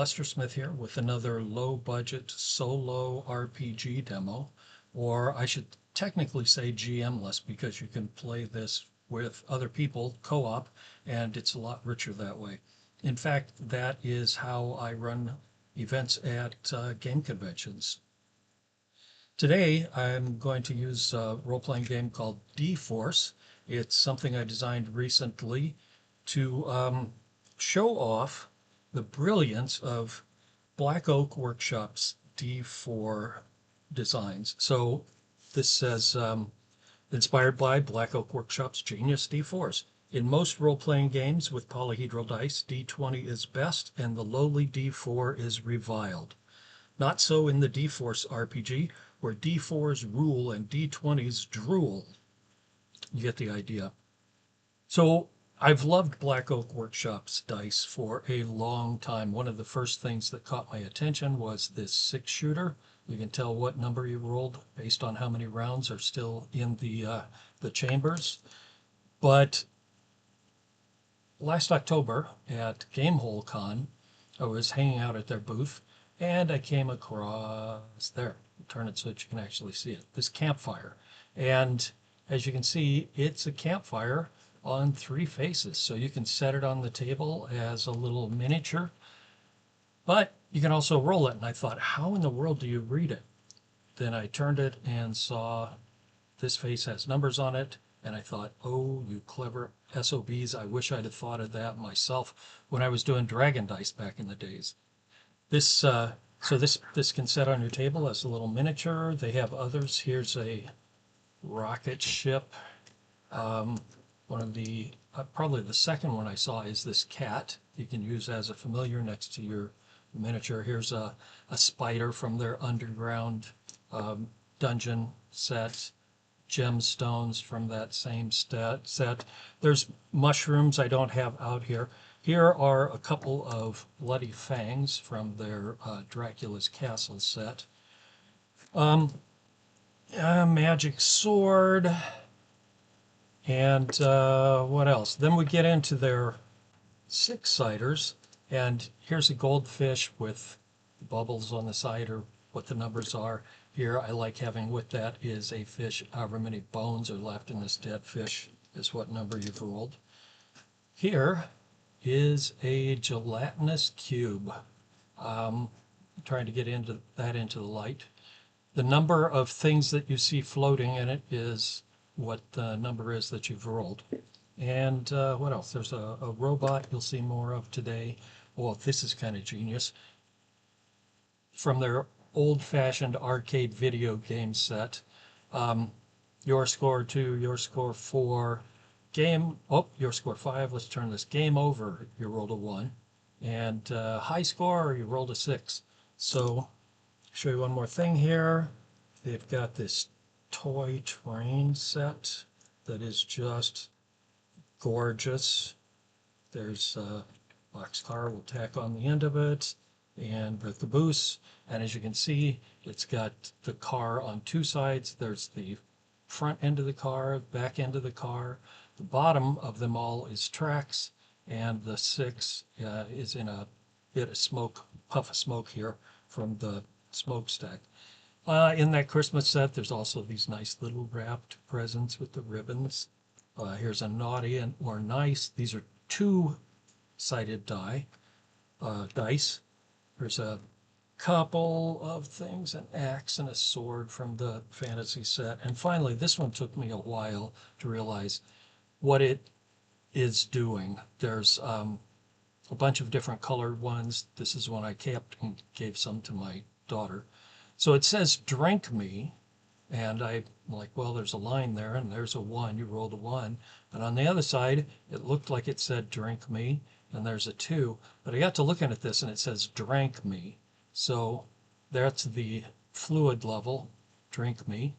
Lester Smith here with another low-budget solo RPG demo, or I should technically say GM-less because you can play this with other people, co-op, and it's a lot richer that way. In fact, that is how I run events at game conventions. Today, I'm going to use a role-playing game called d4ce. It's something I designed recently to show off the brilliance of Black Oak Workshop's D4 designs. So this says, inspired by Black Oak Workshop's genius D4s. In most role-playing games with polyhedral dice, D20 is best and the lowly D4 is reviled. Not so in the d4ce RPG, where d4s rule and d20s drool. You get the idea. So I've loved Black Oak Workshop's dice for a long time. One of the first things that caught my attention was this 6-shooter. You can tell what number you rolled based on how many rounds are still in the chambers. But last October at GameHoleCon, I was hanging out at their booth, and I came across there. Turn it so that you can actually see it. This campfire. And as you can see, it's a campfire on 3 faces. So you can set it on the table as a little miniature, but you can also roll it. And I thought, how in the world do you read it? Then I turned it and saw this face has numbers on it. And I thought, oh, you clever SOBs. I wish I'd have thought of that myself when I was doing Dragon Dice back in the days. This can set on your table as a little miniature. They have others. Here's a rocket ship. One of the probably the second one I saw is this cat you can use as a familiar next to your miniature. Here's a spider from their underground dungeon set. Gemstones from that same set. There's mushrooms I don't have out here. Here are a couple of bloody fangs from their Dracula's Castle set. A magic sword. And what else? Then we get into their 6-siders. And here's a goldfish with bubbles on the side, or what the numbers are. Here I like having with that is a fish. However many bones are left in this dead fish is what number you've rolled. Here is a gelatinous cube. Trying to get into the light. The number of things that you see floating in it is what the number is that you've rolled. And what else? There's a robot you'll see more of today. Well, this is kind of genius. From their old-fashioned arcade video game set. Your score 2, your score 4. Your score 5. Let's turn this. Game over, you rolled a 1. And high score, you rolled a 6. So, show you one more thing here. They've got this toy train set that is just gorgeous. There's a boxcar we'll tack on the end of it, and the caboose. And as you can see, it's got the car on 2 sides. There's the front end of the car, back end of the car. The bottom of them all is tracks, and the 6 is in a bit of smoke, puff of smoke here from the smokestack. In that Christmas set, there's also these nice little wrapped presents with the ribbons. Here's a naughty or nice. These are 2-sided dice. There's a couple of things, an axe and a sword from the fantasy set. And finally, this one took me a while to realize what it is doing. There's a bunch of different colored ones. This is one I kept and gave some to my daughter. So it says drink me, and I'm like, well, there's a line there, and there's a 1. You rolled a 1. And on the other side, it looked like it said drink me, and there's a 2. But I got to looking at this, and it says drank me. So that's the fluid level, drink me.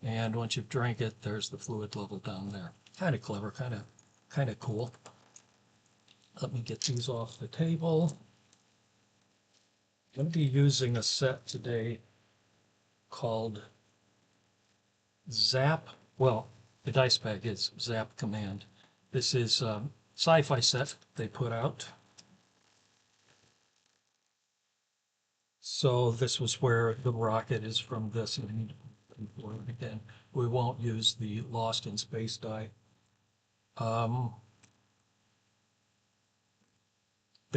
And once you've drank it, there's the fluid level down there. Kind of clever, kind of cool. Let me get these off the table. I'm going to be using a set today called Zap. Well, the dice bag is Zap Command. This is a Sci-Fi set they put out. So this was where the rocket is from this. And again, we won't use the Lost in Space die. The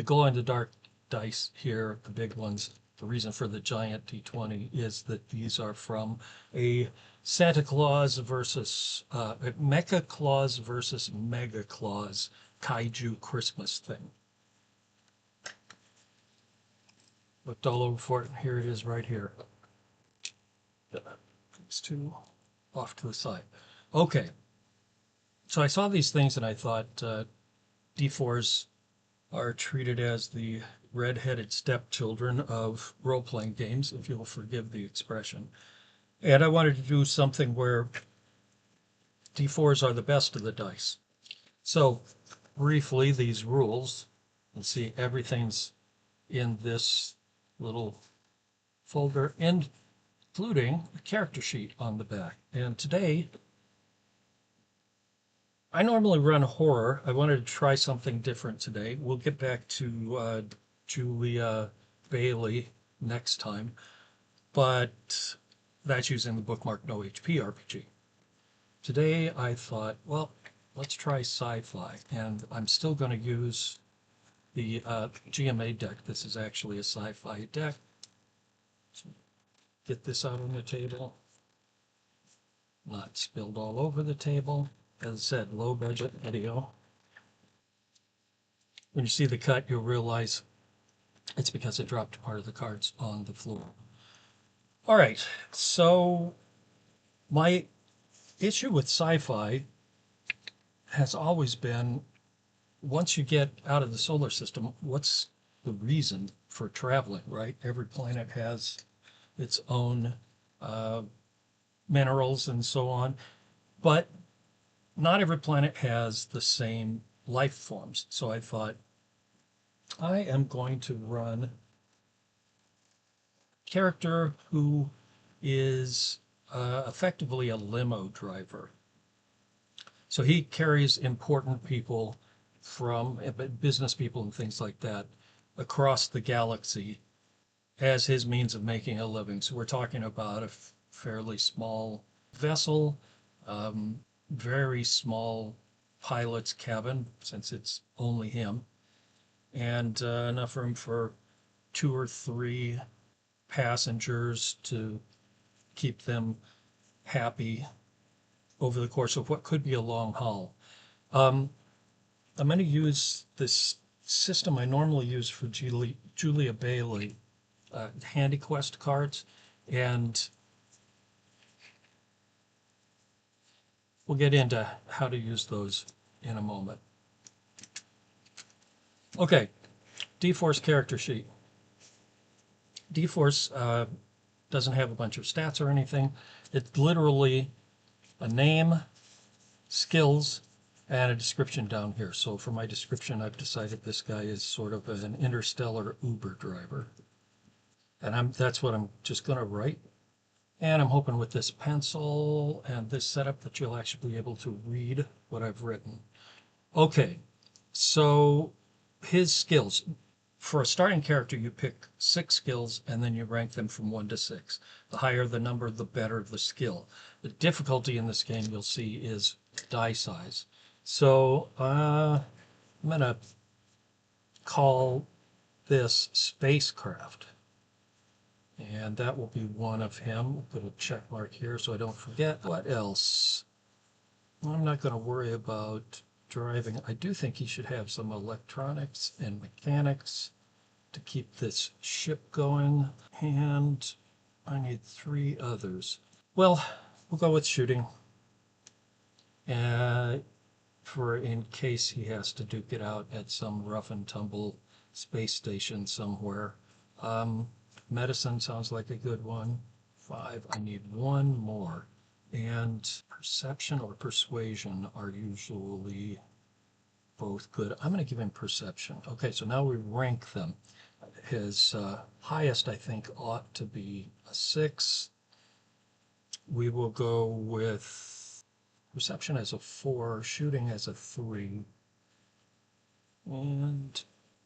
glow-in-the-dark dice here, the big ones, the reason for the giant D20 is that these are from a Santa Claus versus Mecha Claus versus Mega Claus kaiju Christmas thing. Looked all over for it, and here it is right here. These two off to the side. Okay, so I saw these things and I thought D4s are treated as the red-headed stepchildren of role-playing games, if you'll forgive the expression. And I wanted to do something where D4s are the best of the dice. So briefly, these rules, you see everything's in this little folder, including a character sheet on the back. And today, I normally run horror. I wanted to try something different today. We'll get back to Julia Bailey next time, but that's using the bookmark No HP RPG. Today I thought, well, let's try sci-fi, and I'm still going to use the GMA deck. This is actually a sci-fi deck. So get this out on the table, not spilled all over the table. As I said, low budget video. When you see the cut, you'll realize it's because I dropped part of the cards on the floor. All right, so my issue with sci-fi has always been, once you get out of the solar system, what's the reason for traveling, right? Every planet has its own minerals and so on, but not every planet has the same life forms. So I thought, I am going to run a character who is effectively a limo driver. So he carries important people from business people and things like that across the galaxy as his means of making a living. So we're talking about a fairly small vessel, very small pilot's cabin, since it's only him, and enough room for 2 or 3 passengers to keep them happy over the course of what could be a long haul. I'm going to use this system I normally use for Julia Bailey, Handy Quest cards, and we'll get into how to use those in a moment. Okay, d4ce character sheet. d4ce doesn't have a bunch of stats or anything. It's literally a name, skills, and a description down here. So for my description, I've decided this guy is sort of an interstellar Uber driver. And that's what I'm just going to write. And I'm hoping with this pencil and this setup that you'll actually be able to read what I've written. Okay, so his skills. For a starting character, you pick 6 skills and then you rank them from 1 to 6. The higher the number, the better the skill. The difficulty in this game, you'll see, is die size. So I'm going to call this spacecraft. And that will be one of him. We'll put a check mark here so I don't forget. What else? I'm not going to worry about driving. I do think he should have some electronics and mechanics to keep this ship going. And I need 3 others. Well, we'll go with shooting. For in case he has to duke it out at some rough and tumble space station somewhere. Medicine sounds like a good one. 5. I need 1 more. And perception or persuasion are usually both good. I'm going to give him perception. Okay, so now we rank them. His highest, I think, ought to be a 6. We will go with perception as a 4, shooting as a 3. And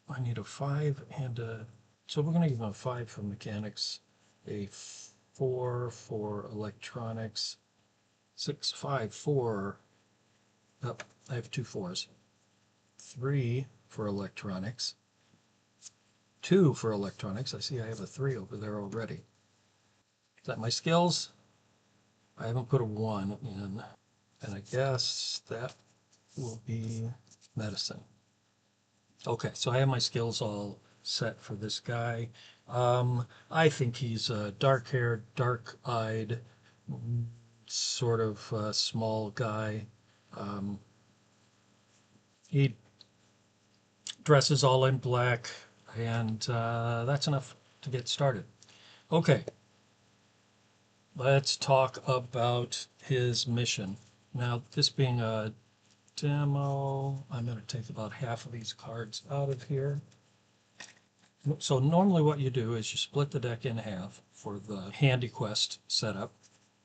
I need a 5 and a So we're going to give him a 5 for mechanics, a 4 for electronics, 6, 5, 4. Oh, I have 2 4s. 3 for electronics, 2 for electronics. I see I have a 3 over there already. Is that my skills? I haven't put a 1 in, and I guess that will be medicine. Okay, so I have my skills all set for this guy. I think he's a dark-haired, dark-eyed, sort of small guy. He dresses all in black, and that's enough to get started. Okay, let's talk about his mission. Now, this being a demo, I'm going to take about half of these cards out of here. So normally what you do is you split the deck in half for the Handy Quest setup.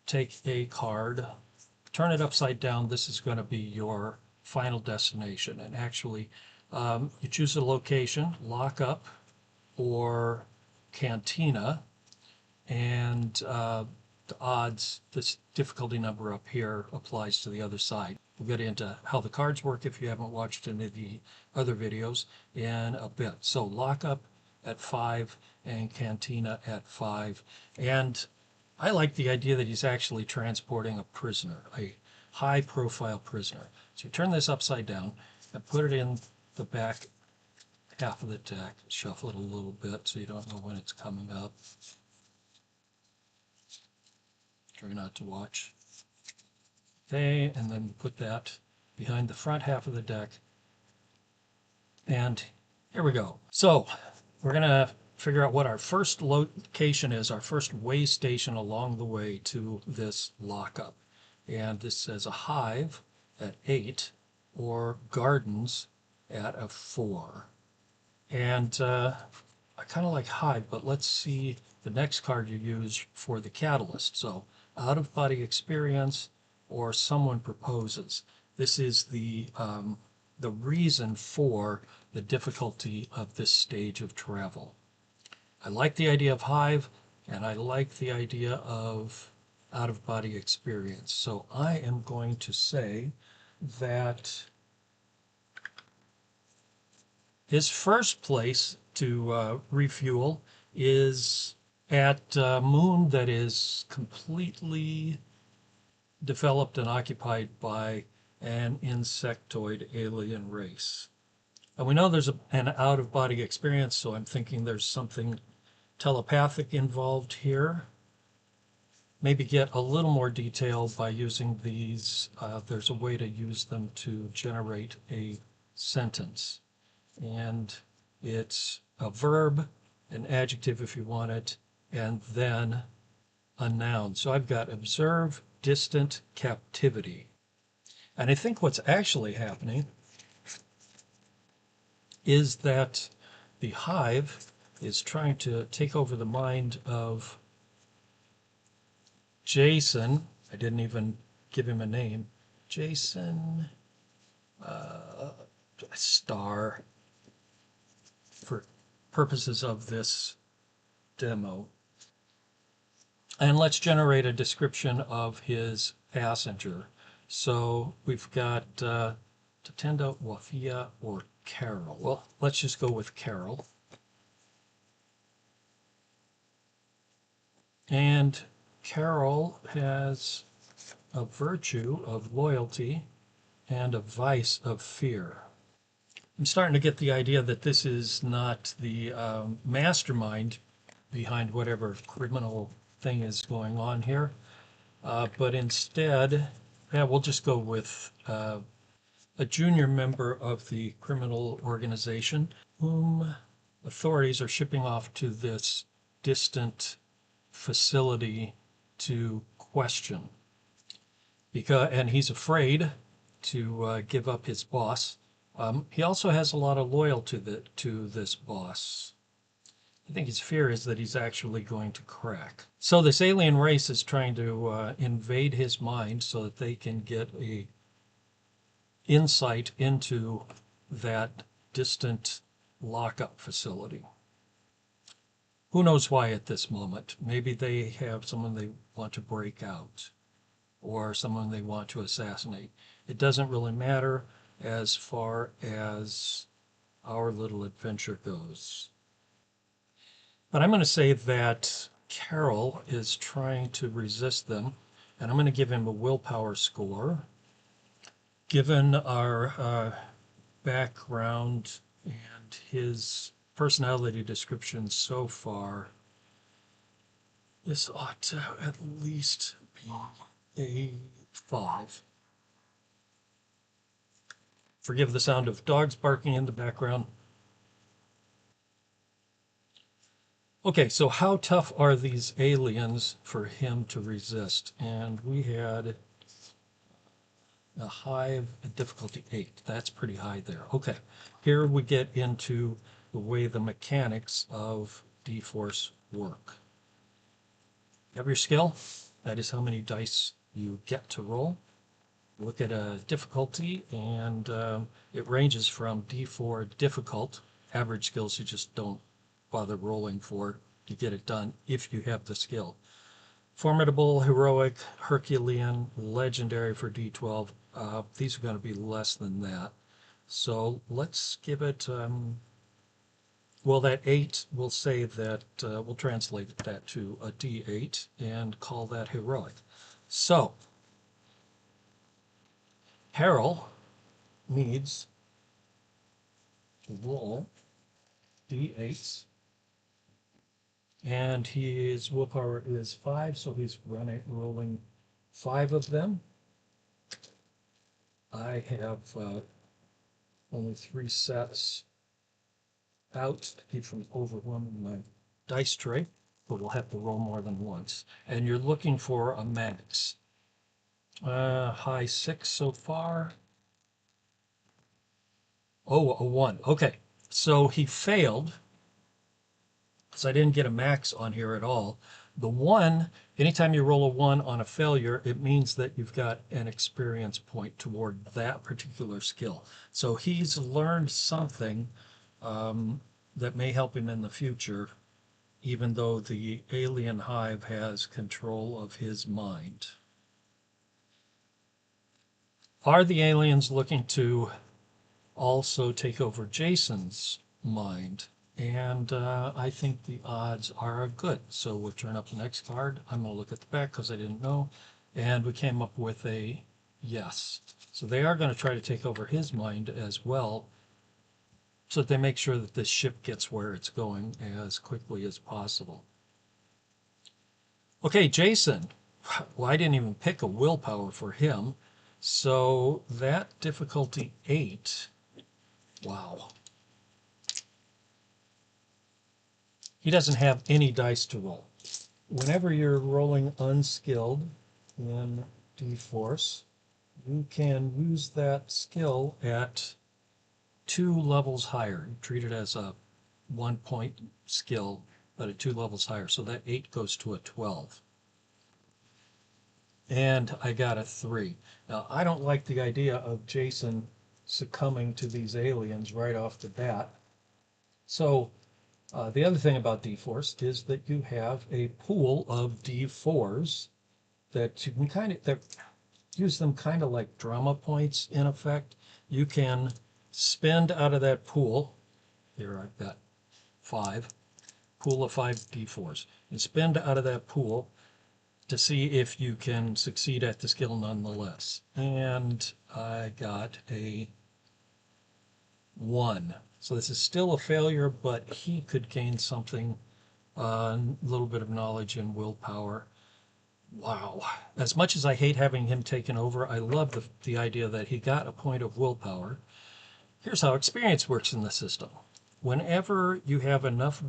Take a card, turn it upside down. This is going to be your final destination. And actually, you choose a location, lock up or cantina, and the odds, this difficulty number up here applies to the other side. We'll get into how the cards work if you haven't watched any of the other videos in a bit. So lock up at 5 and cantina at 5. And I like the idea that he's actually transporting a prisoner, a high-profile prisoner. So you turn this upside down and put it in the back half of the deck. Shuffle it a little bit so you don't know when it's coming up. Try not to watch. Okay, and then put that behind the front half of the deck. And here we go. So we're going to figure out what our first location is, our first way station along the way to this lockup. And this says a hive at 8 or gardens at a 4. And I kind of like hive, but let's see the next card you use for the catalyst. So out-of-body experience or someone proposes. This is the reason for the difficulty of this stage of travel. I like the idea of hive, and I like the idea of out-of-body experience. So I am going to say that his first place to refuel is at a moon that is completely developed and occupied by an insectoid alien race. And we know there's an out-of-body experience, so I'm thinking there's something telepathic involved here. Maybe get a little more detail by using these. There's a way to use them to generate a sentence. And it's a verb, an adjective if you want it, and then a noun. So I've got observe distant captivity. And I think what's actually happening is that the hive is trying to take over the mind of Jason. I didn't even give him a name. Jason Star, for purposes of this demo. And let's generate a description of his passenger. So we've got Tatenda, Wafia, or Carol. Well, let's just go with Carol. And Carol has a virtue of loyalty and a vice of fear. I'm starting to get the idea that this is not the mastermind behind whatever criminal thing is going on here, but instead, yeah, we'll just go with a junior member of the criminal organization whom authorities are shipping off to this distant facility to question. And he's afraid to give up his boss. He also has a lot of loyalty to this boss. I think his fear is that he's actually going to crack. So this alien race is trying to invade his mind so that they can get a insight into that distant lockup facility. Who knows why at this moment? Maybe they have someone they want to break out or someone they want to assassinate. It doesn't really matter as far as our little adventure goes. But I'm going to say that Carol is trying to resist them, and I'm going to give him a willpower score. Given our background and his personality description so far, this ought to at least be a 5. Forgive the sound of dogs barking in the background. Okay, so how tough are these aliens for him to resist? And we had a hive, a difficulty 8. That's pretty high there. Okay, here we get into the way the mechanics of d4ce work. You have your skill. That is how many dice you get to roll. Look at a difficulty, and it ranges from D4 difficult, average skills you just don't bother rolling for to get it done if you have the skill. Formidable, heroic, Herculean, legendary for D12. These are going to be less than that. So let's give it, well, that 8, we'll say that, we'll translate that to a D8 and call that heroic. So, Harold needs to roll d8s, and his willpower is 5, so he's rolling 5 of them. I have only 3 sets out to keep from overwhelming my dice tray, but we'll have to roll more than once. And you're looking for a max. High 6 so far. Oh, a 1. Okay, so he failed because I didn't get a max on here at all. The 1, anytime you roll a 1 on a failure, it means that you've got an experience point toward that particular skill. So he's learned something that may help him in the future, even though the alien hive has control of his mind. Are the aliens looking to also take over Jason's mind? And I think the odds are good. So we'll turn up the next card. I'm going to look at the back because I didn't know. And we came up with a yes. So they are going to try to take over his mind as well, so that they make sure that this ship gets where it's going as quickly as possible. Okay, Jason. Well, I didn't even pick a willpower for him. So that difficulty 8, wow. He doesn't have any dice to roll. Whenever you're rolling unskilled in d4ce, you can use that skill at 2 levels higher. You treat it as a 1-point skill, but at 2 levels higher. So that 8 goes to a 12. And I got a 3. Now, I don't like the idea of Jason succumbing to these aliens right off the bat. So the other thing about d4ce is that you have a pool of d4s that you can use them kind of like drama points in effect. You can spend out of that pool. Here I've got 5, pool of 5 d4s, and spend out of that pool to see if you can succeed at the skill nonetheless. And I got a 1. So this is still a failure, but he could gain something, a little bit of knowledge and willpower. Wow. As much as I hate having him taken over, I love the idea that he got a point of willpower. Here's how experience works in the system. Whenever you have enough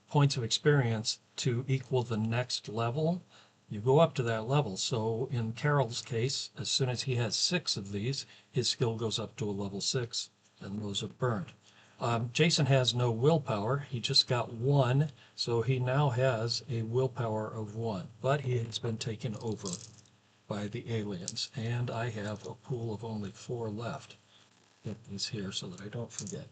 points of experience to equal the next level, you go up to that level. So in Carol's case, as soon as he has 6 of these, his skill goes up to a level 6, and those are burned. Jason has no willpower. He just got 1, so he now has a willpower of 1, but he has been taken over by the aliens, and I have a pool of only 4 left. Get these here so that I don't forget.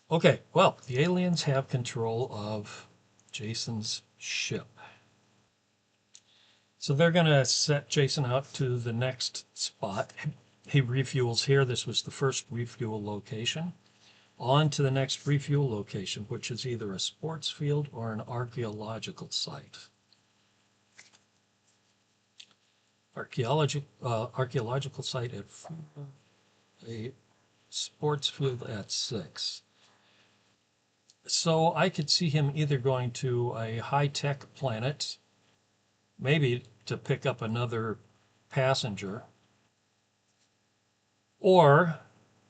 Okay, well, the aliens have control of Jason's ship. So they're going to set Jason out to the next spot. He refuels here. This was the first refuel location. On to the next refuel location, which is either a sports field or an archaeological site. Archaeological site at 4, a sports field at 6. So I could see him either going to a high-tech planet, maybe to pick up another passenger, or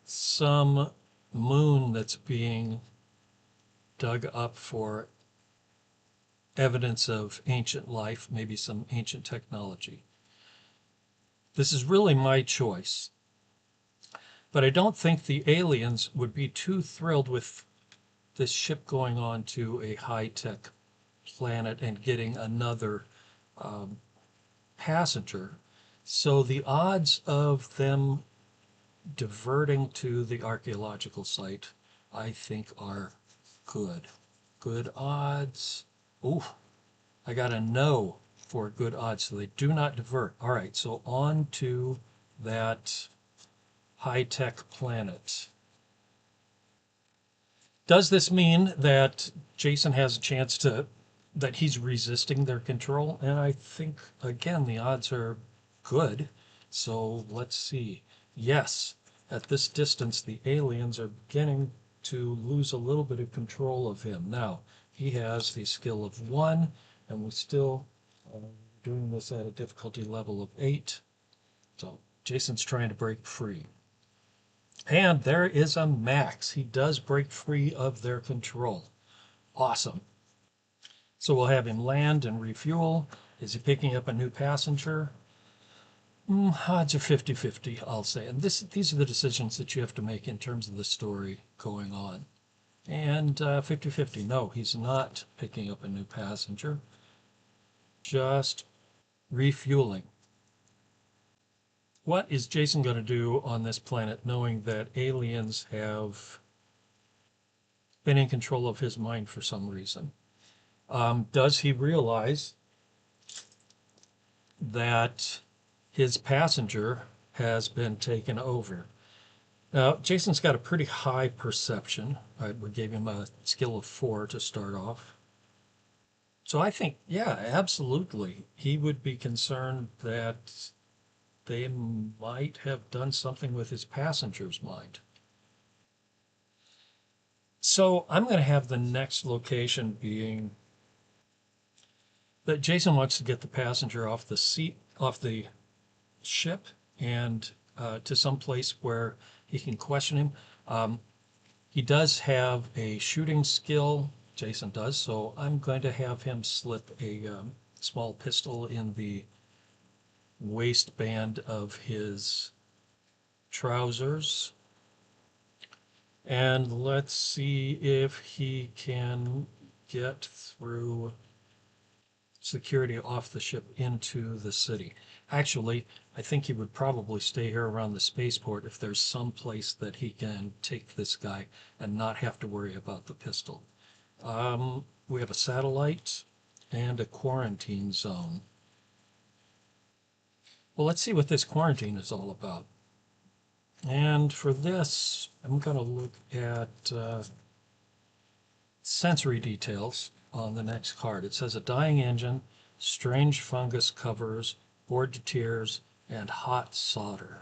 some moon that's being dug up for evidence of ancient life, maybe some ancient technology. This is really my choice. But I don't think the aliens would be too thrilled with this ship going on to a high-tech planet and getting another um, passenger. So the odds of them diverting to the archaeological site, I think, are good. Good odds. Ooh, I got a no for good odds, so they do not divert. All right, so on to that high-tech planet. Does this mean that Jason has a chance that he's resisting their control? And I think, again, the odds are good. So let's see. Yes, at this distance, the aliens are beginning to lose a little bit of control of him. Now, he has the skill of 1, and we're still doing this at a difficulty level of 8. So Jason's trying to break free. And there is a max. He does break free of their control. Awesome. So we'll have him land and refuel. Is he picking up a new passenger? Odds are 50-50, I'll say. And these are the decisions that you have to make in terms of the story going on. And 50-50, no, he's not picking up a new passenger. Just refueling. What is Jason going to do on this planet knowing that aliens have been in control of his mind for some reason? Does he realize that his passenger has been taken over? Now, Jason's got a pretty high perception. We gave him a skill of 4 to start off. So I think, yeah, absolutely. He would be concerned that they might have done something with his passenger's mind. So I'm going to have the next location being that Jason wants to get the passenger off the ship, and to some place where he can question him. He does have a shooting skill, Jason does, so I'm going to have him slip a small pistol in the waistband of his trousers. And let's see if he can get through security off the ship into the city. Actually, I think he would probably stay here around the spaceport if there's some place that he can take this guy and not have to worry about the pistol. We have a satellite and a quarantine zone. Well, let's see what this quarantine is all about. And for this, I'm going to look at sensory details on the next card. It says a dying engine, strange fungus covers, bored to tears, and hot solder.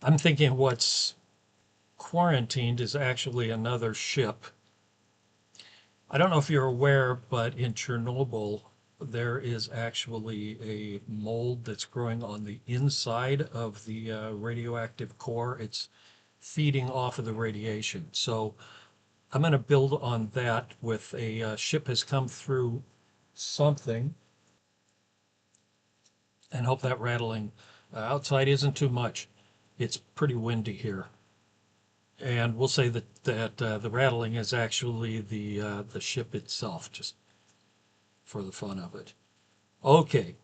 I'm thinking what's quarantined is actually another ship. I don't know if you're aware, but in Chernobyl, there is actually a mold that's growing on the inside of the radioactive core. It's feeding off of the radiation. So I'm going to build on that with a ship has come through something and hope that rattling outside isn't too much. It's pretty windy here. And we'll say that the rattling is actually the ship itself, just for the fun of it. Okay,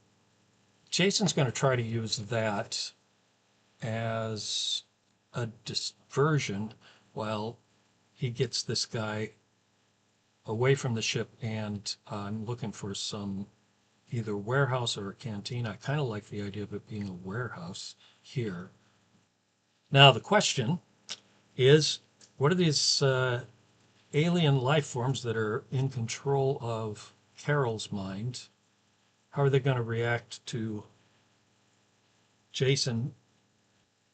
Jason's going to try to use that as a diversion while he gets this guy away from the ship, and I'm looking for some either warehouse or a canteen. I kind of like the idea of it being a warehouse here. Now the question is, what are these alien life forms that are in control of Carol's mind? How are they going to react to Jason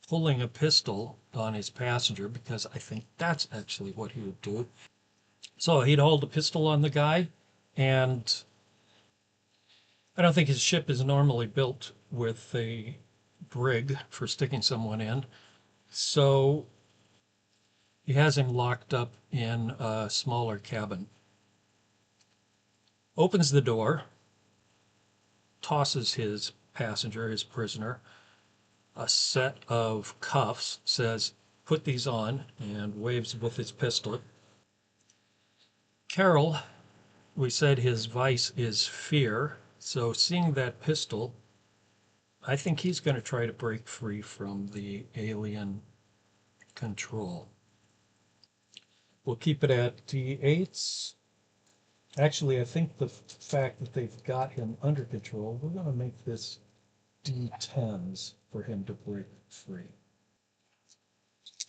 pulling a pistol on his passenger? Because I think that's actually what he would do. So he'd hold a pistol on the guy, and I don't think his ship is normally built with a brig for sticking someone in. So he has him locked up in a smaller cabin. Opens the door, tosses his passenger, his prisoner, a set of cuffs, says, "Put these on," and waves with his pistol. Carol, we said his vice is fear, so seeing that pistol, I think he's going to try to break free from the alien control. We'll keep it at D8s. Actually, I think the fact that they've got him under control, we're going to make this D10s for him to break free.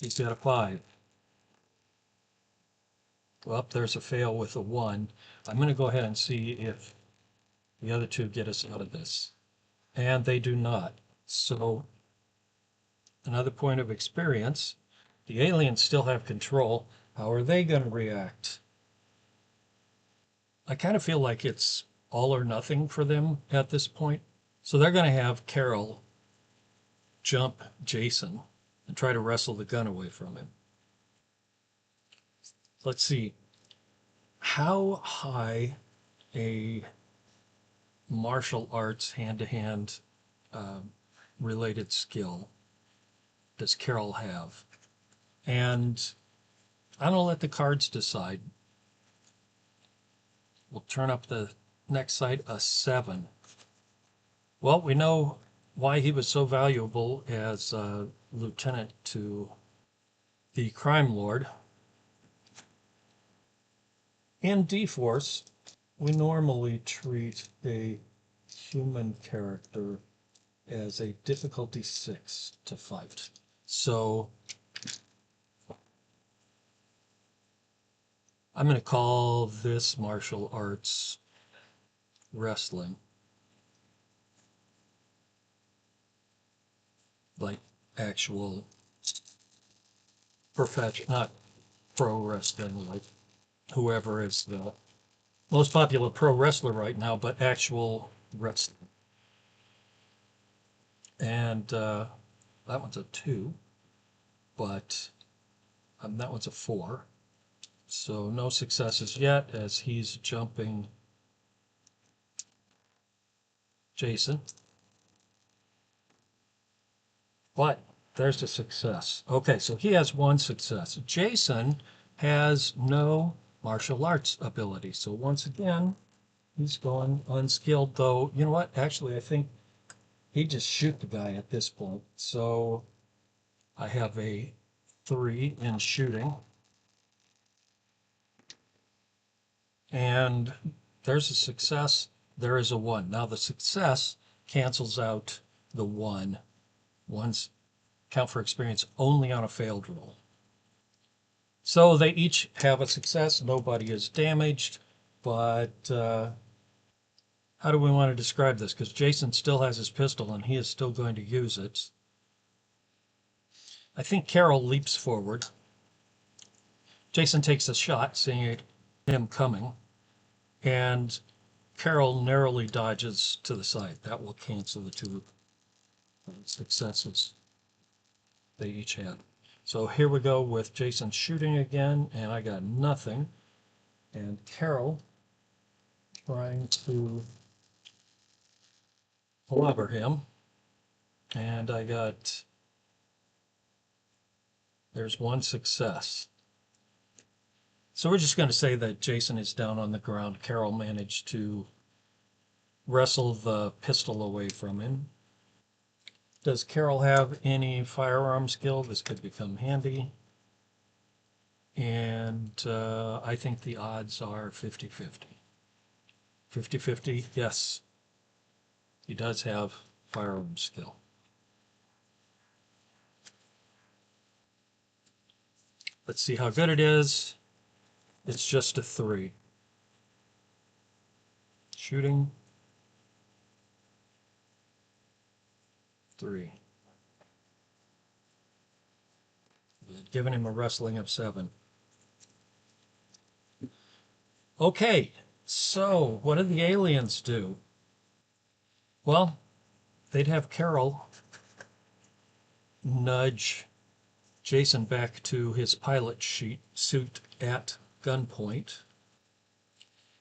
He's got a 5. Well, there's a fail with a 1. I'm going to go ahead and see if the other two get us out of this. And they do not. So, another point of experience. The aliens still have control. How are they going to react? I kind of feel like it's all or nothing for them at this point. So they're going to have Carol jump Jason and try to wrestle the gun away from him. Let's see. How high a martial arts hand-to-hand related skill does Carol have? And I'm going to let the cards decide. We'll turn up the next side, a 7. Well, we know why he was so valuable as a lieutenant to the crime lord. In d4ce, we normally treat a human character as a difficulty 6 to fight. So I'm going to call this martial arts wrestling. Like actual professional, not pro wrestling, like whoever is the most popular pro wrestler right now, but actual wrestling. And that one's a 2, but that one's a 4. So no successes yet as he's jumping Jason. But there's a success. Okay, so he has 1 success. Jason has no martial arts ability. So once again, he's going unskilled, though. You know what? Actually, I think he just shoot the guy at this point. So I have a 3 in shooting. And there's a success. There is a 1. Now the success cancels out the 1. One's count for experience only on a failed roll. So they each have a success. Nobody is damaged. But how do we want to describe this? Because Jason still has his pistol and he is still going to use it. I think Carol leaps forward. Jason takes a shot, seeing him coming. And Carol narrowly dodges to the side. That will cancel the 2 successes they each had. So here we go with Jason shooting again, and I got nothing. And Carol trying to clobber him. And there's 1 success. So we're just going to say that Jason is down on the ground. Carol managed to wrestle the pistol away from him. Does Carol have any firearm skill? This could become handy. And I think the odds are 50-50. 50-50, yes, he does have firearm skill. Let's see how good it is. It's just a 3. Shooting, 3. Giving him a wrestling of 7. Okay, so what do the aliens do? Well, they'd have Carol nudge Jason back to his pilot suit at gunpoint.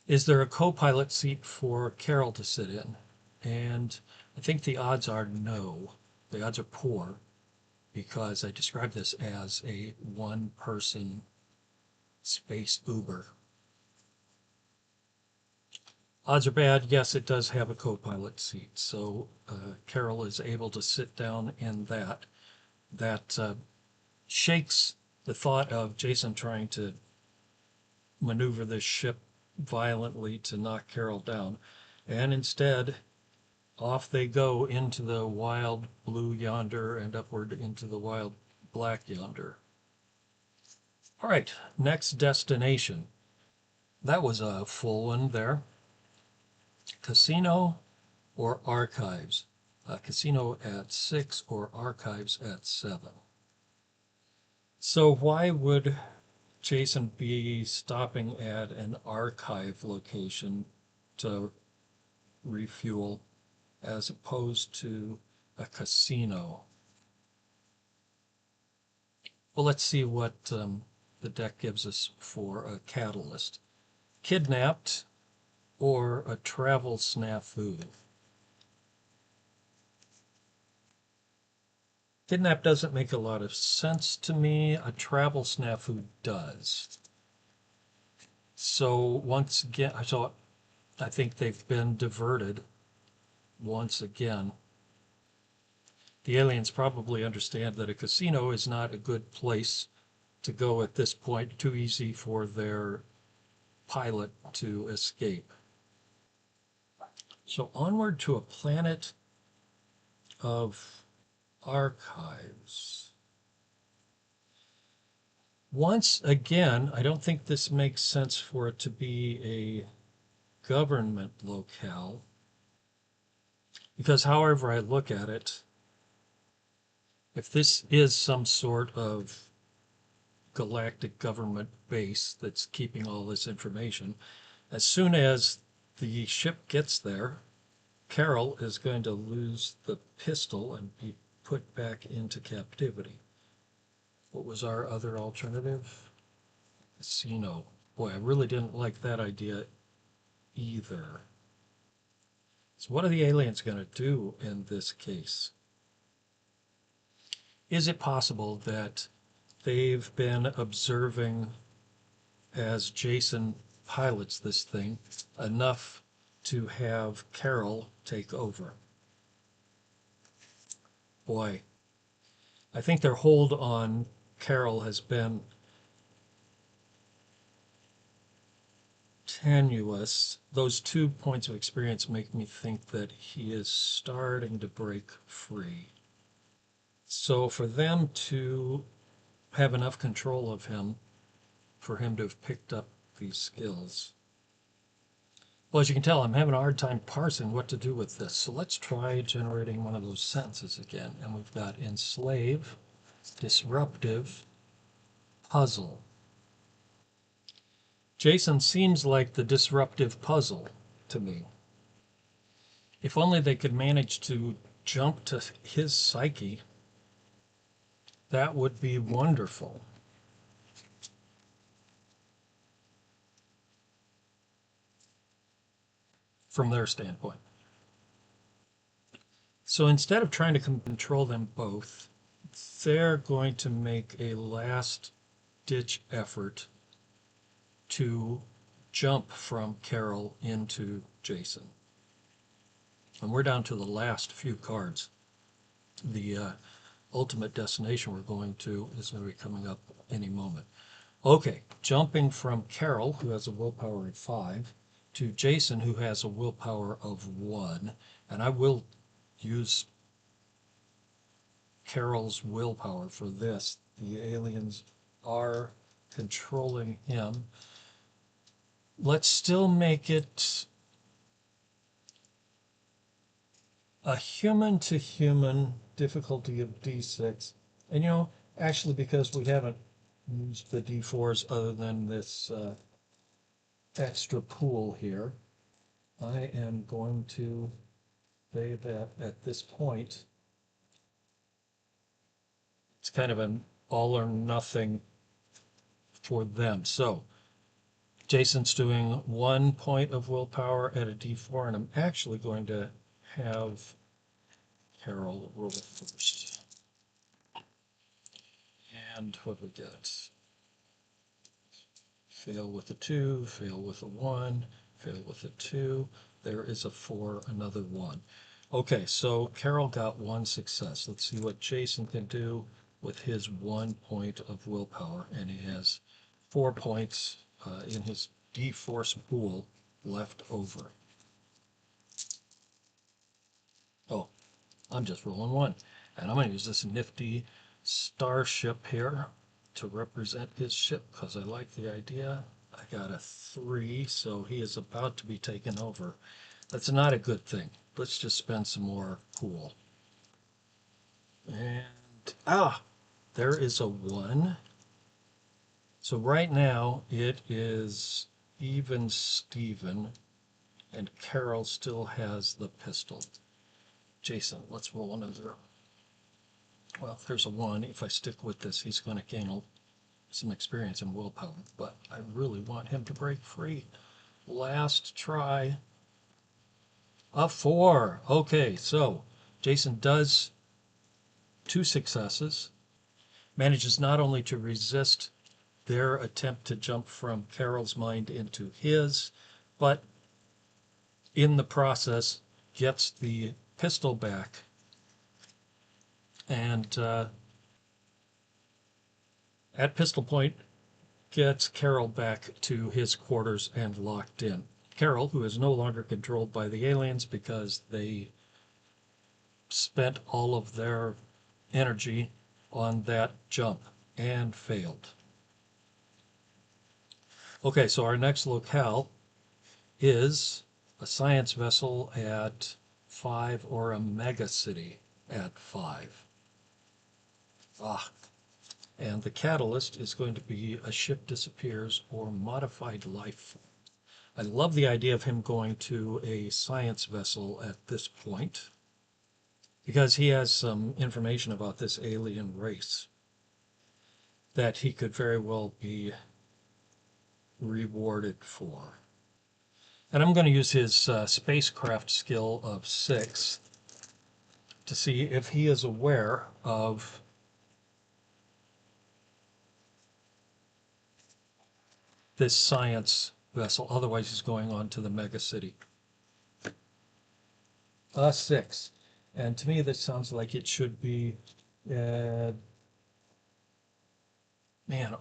Is there a co-pilot seat for Carol to sit in? And I think the odds are no. The odds are poor because I describe this as a one-person space Uber. Odds are bad. Yes, it does have a co-pilot seat. So Carol is able to sit down in that. That shakes the thought of Jason trying to maneuver this ship violently to knock Carol down. And instead, off they go into the wild blue yonder and upward into the wild black yonder. All right, next destination. That was a full one there. Casino or archives? Casino at 6 or archives at 7. So why would Jason be stopping at an archive location to refuel as opposed to a casino? Well, let's see what the deck gives us for a catalyst. Kidnapped or a travel snafu? Kidnap doesn't make a lot of sense to me. A travel snafu does. So once again, I think they've been diverted once again. The aliens probably understand that a casino is not a good place to go at this point. Too easy for their pilot to escape. So onward to a planet of archives. Once again, I don't think this makes sense for it to be a government locale, because however I look at it, if this is some sort of galactic government base that's keeping all this information, as soon as the ship gets there, Carol is going to lose the pistol and be put back into captivity. What was our other alternative? Casino. Boy, I really didn't like that idea either. So what are the aliens going to do in this case? Is it possible that they've been observing as Jason pilots this thing enough to have Carol take over? Boy, I think their hold on Carol has been tenuous. Those 2 points of experience make me think that he is starting to break free. So for them to have enough control of him, for him to have picked up these skills. Well, as you can tell, I'm having a hard time parsing what to do with this. So let's try generating one of those sentences again. And we've got enslave, disruptive, puzzle. Jason seems like the disruptive puzzle to me. If only they could manage to jump to his psyche, that would be wonderful. From their standpoint. So instead of trying to control them both, they're going to make a last-ditch effort to jump from Carol into Jason. And we're down to the last few cards. The ultimate destination we're going to is going to be coming up any moment. Okay, jumping from Carol, who has a willpower of 5, to Jason, who has a willpower of 1. And I will use Carol's willpower for this. The aliens are controlling him. Let's still make it a human to human difficulty of d6. And actually, because we haven't used the d4s other than this extra pool here, I am going to say that at this point, it's kind of an all or nothing for them. So Jason's doing 1 point of willpower at a d4, and I'm actually going to have Carol roll first. And what do we get? Fail with a 2, fail with a 1, fail with a 2. There is a 4, another 1. Okay, so Carol got 1 success. Let's see what Jason can do with his 1 point of willpower. And he has 4 points in his d4ce pool left over. Oh, I'm just rolling 1. And I'm going to use this nifty starship here to represent his ship because I like the idea. I got a 3, so he is about to be taken over. That's not a good thing. Let's just spend some more pool. And, there is a 1. So right now it is even Steven, and Carol still has the pistol. Jason, let's roll another. Well, there's a 1. If I stick with this, he's going to gain some experience and willpower, but I really want him to break free. Last try. A 4. Okay, so Jason does 2 successes, manages not only to resist their attempt to jump from Carol's mind into his, but in the process gets the pistol back and at pistol point gets Carol back to his quarters and locked in. Carol, who is no longer controlled by the aliens because they spent all of their energy on that jump and failed. Okay, so our next locale is a science vessel at 5 or a mega city at 5. And the catalyst is going to be a ship disappears or modified life. I love the idea of him going to a science vessel at this point because he has some information about this alien race that he could very well be rewarded for. And I'm going to use his spacecraft skill of 6 to see if he is aware of this science vessel. Otherwise, he's going on to the mega city. 6. And to me, this sounds like it should be,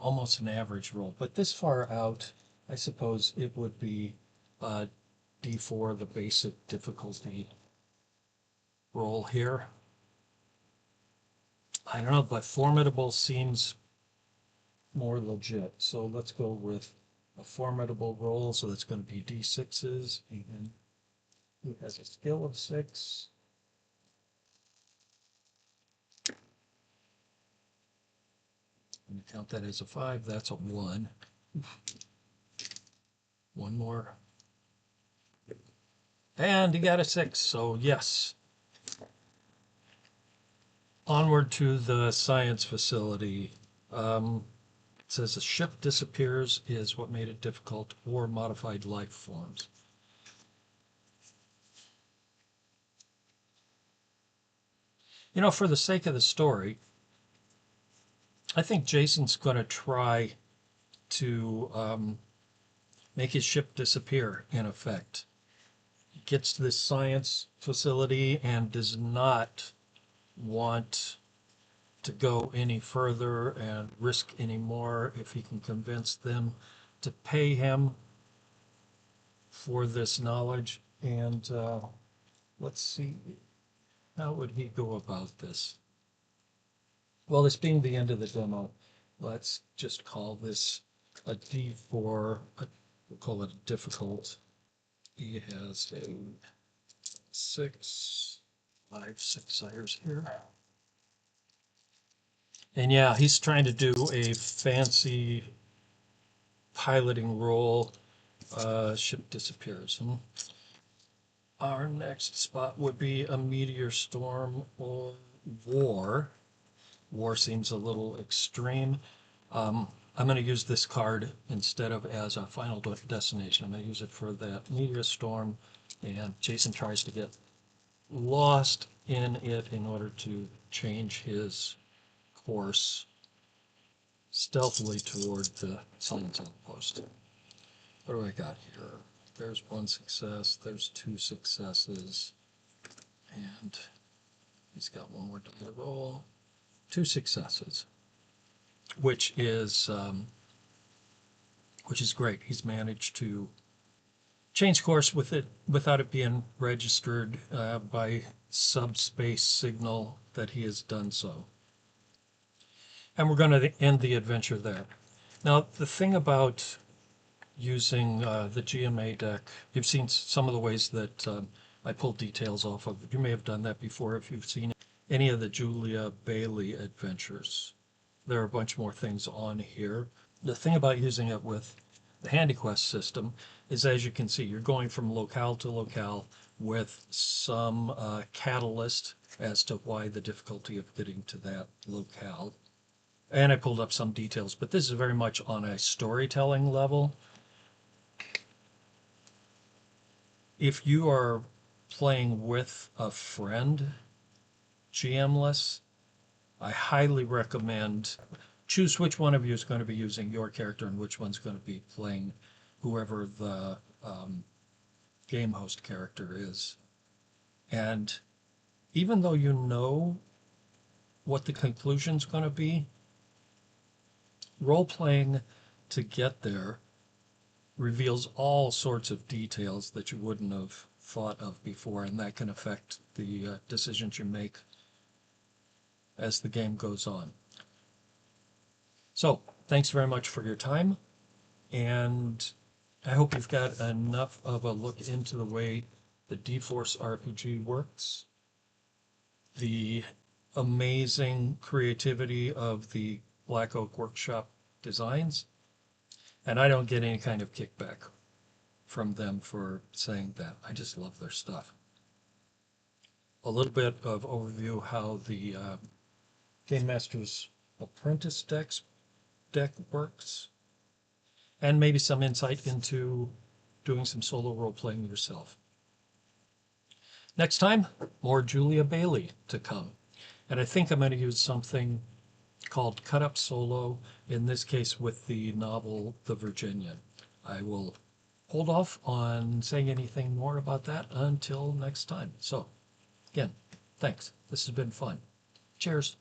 almost an average roll. But this far out, I suppose it would be D4, the basic difficulty roll here. I don't know, but formidable seems more legit. So let's go with a formidable roll. So that's going to be D6s. And he has a skill of 6. I'm going to count that as a 5. That's a 1. One more. And he got a 6. So yes. Onward to the science facility. It says the ship disappears is what made it difficult, or modified life forms. For the sake of the story, I think Jason's going to try to make his ship disappear, in effect. He gets to this science facility and does not want to go any further and risk any more if he can convince them to pay him for this knowledge. And let's see, how would he go about this? Well, this being the end of the demo, let's just call this a D4, we'll call it a difficult. He has a 6 sires here. And yeah, he's trying to do a fancy piloting role. Ship disappears. Our next spot would be a meteor storm or war. War seems a little extreme. I'm going to use this card instead of as a final destination. I'm going to use it for that meteor storm, and Jason tries to get lost in it in order to change his course stealthily toward the sun's outpost. What do I got here? There's 1 success, there's 2 successes, and he's got 1 more die to roll. 2 successes, which is great. He's managed to change course with it without it being registered by subspace signal that he has done so. And we're going to end the adventure there. Now, the thing about using the GMA deck, you've seen some of the ways that I pulled details off of it. You may have done that before if you've seen any of the Julia Bailey adventures. There are a bunch more things on here. The thing about using it with the HandyQuest system is, as you can see, you're going from locale to locale with some catalyst as to why the difficulty of getting to that locale. And I pulled up some details, but this is very much on a storytelling level. If you are playing with a friend, GM-less, I highly recommend choose which one of you is going to be using your character and which one's going to be playing whoever the game host character is. And even though you know what the conclusion's going to be, role-playing to get there reveals all sorts of details that you wouldn't have thought of before, and that can affect the decisions you make as the game goes on. So, thanks very much for your time, and I hope you've got enough of a look into the way the d4ce RPG works, the amazing creativity of the Black Oak Workshop designs, and I don't get any kind of kickback from them for saying that. I just love their stuff. A little bit of overview how the GameMaster's Apprentice deck works, and maybe some insight into doing some solo role-playing yourself. Next time, more Julia Bailey to come. And I think I'm going to use something called Cut Up Solo, in this case with the novel The Virginian. I will hold off on saying anything more about that until next time. So, again, thanks. This has been fun. Cheers.